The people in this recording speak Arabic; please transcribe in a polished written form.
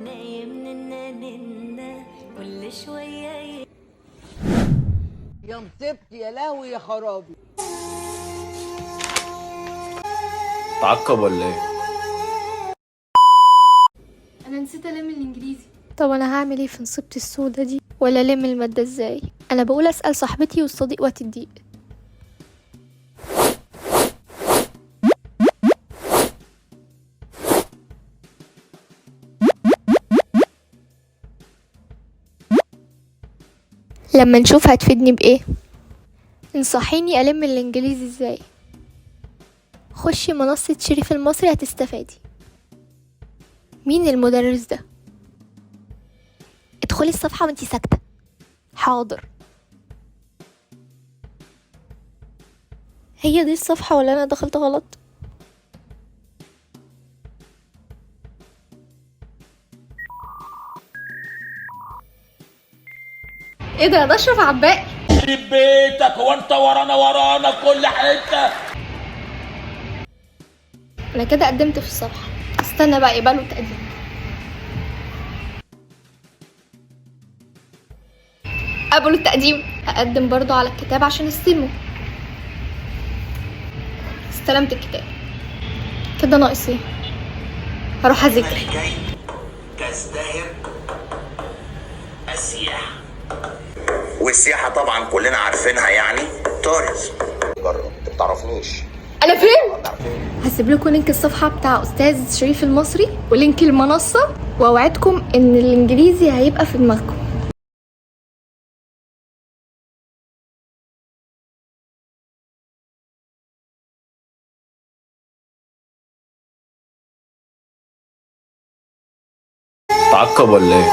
نايم ننا كل شوية يا مصيبتي يا لهوي يا خرابي. تعقب ولا ايه؟ انا نسيت الم الانجليزي. طب انا هعمل ايه في نصيبتي السودة دي؟ ولا الم المادة ازاي؟ انا بقول اسأل صاحبتي والصديق وقت الضيق. لما نشوف هتفيدني بايه. انصحيني الم الانجليزي ازاي. خشي منصة شريف المصري هتستفادي. مين المدرس ده؟ ادخلي الصفحة وانتي ساكتة. حاضر. هي دي الصفحة ولا انا دخلت غلط؟ ايه ده يا اشرف عباقي؟ يخرب بيتك، هو انت ورانا في كل حته. انا كده قدمت في الصفحة. استنى بقى يقبلوا التقديم. قبلوا التقديم. هقدم برضو على الكتاب عشان استلمه. استلمت الكتاب. كده ناقص ايه؟ هروح اذاكر. لكي تزدهر السياحه، والسياحه طبعا كلنا عارفينها، يعني توريزم. جرب، انت بتعرفنيش. انا فين؟ هسيب لكم لينك الصفحة بتاع استاذ شريف المصري ولينك المنصة، واوعدكم ان الانجليزي هيبقى في دماغكم. تعقب ولا ايه؟